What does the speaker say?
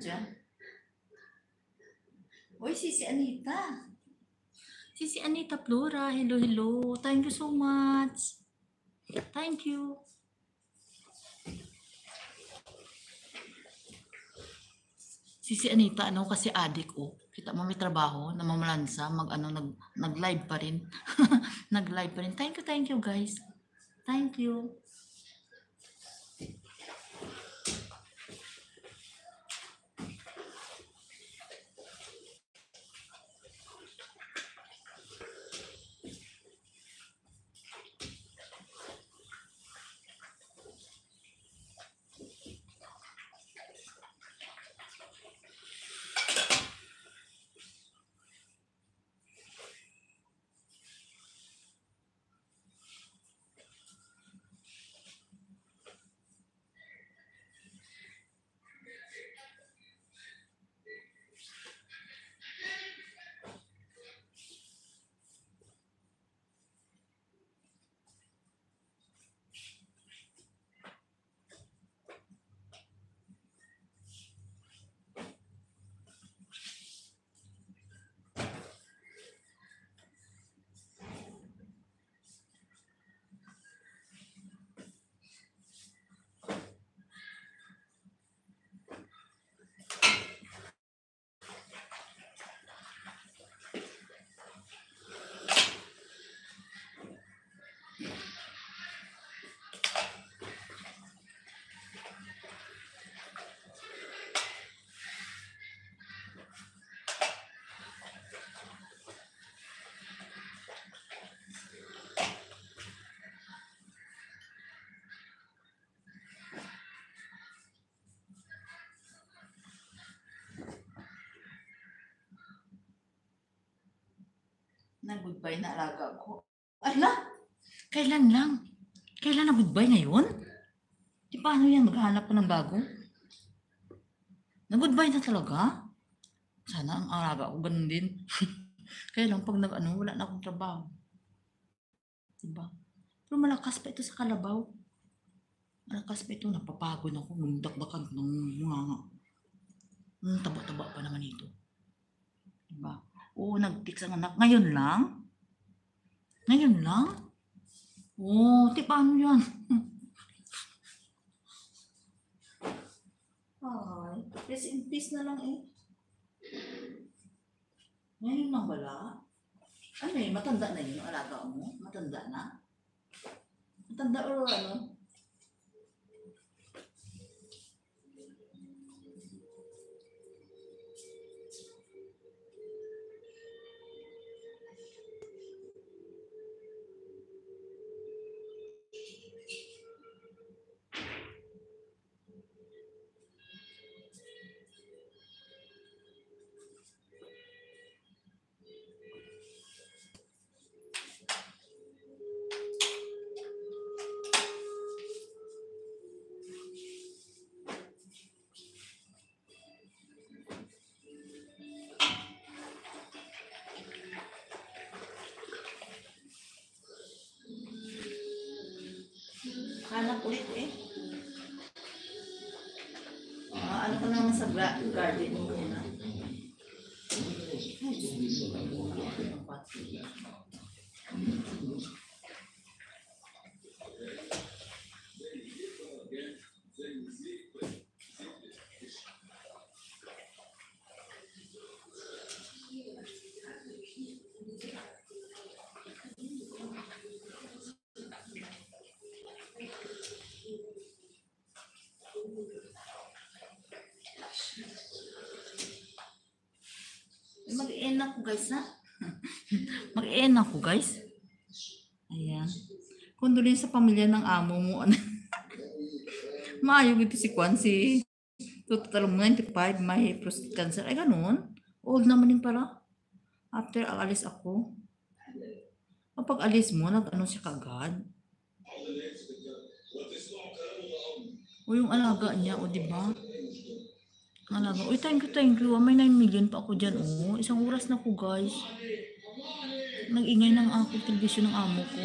dyan? Uy, si Anita. Si Anita Flora. Hello, hello. Thank you so much. Thank you. Si Anita, ano kasi adik ko. Kita mo may trabaho, namamalansa, nag-live pa rin. Nag-live pa rin. Thank you guys. Thank you. Nag-goodbye na alaga ko. Ala! Kailan lang? Kailan nag-goodbye ngayon? Di paano yan? Maghanap pa ng bago? Nag-goodbye na talaga? Sana ang alaga ko ganun din. Kaya lang pag wala na akong trabaho. Diba? Pero malakas pa ito sa kalabaw. Malakas pa ito. Napapagod ako. Nagdakdakan ng mga taba-taba pa naman ito. Diba? Oo, nag-text ang anak. Ngayon lang? Ngayon lang? Oo, paano yan? Ay, rest in peace na lang eh. Ngayon lang wala? Ano eh, matanda na yun yung alaga mo? Matanda na? Matanda o ano? Hanap ulit eh. Ano ko naman sa garden mo muna. Mag-end ako guys ha. Mag-end ako guys. Ayan. Kondolin sa pamilya ng amo mo. Maayog ito si Kwan, si 95, may prostate cancer. Ay ganun. Old naman din pala. After alis ako. Kapag alis mo, nag-ano siya kagad. O yung alaga niya, o diba? Alaga. Uy, thank you. May 9 million pa ako dyan, oh. Isang oras na ko, guys. Nag-ingay ng ako, television ng amo ko.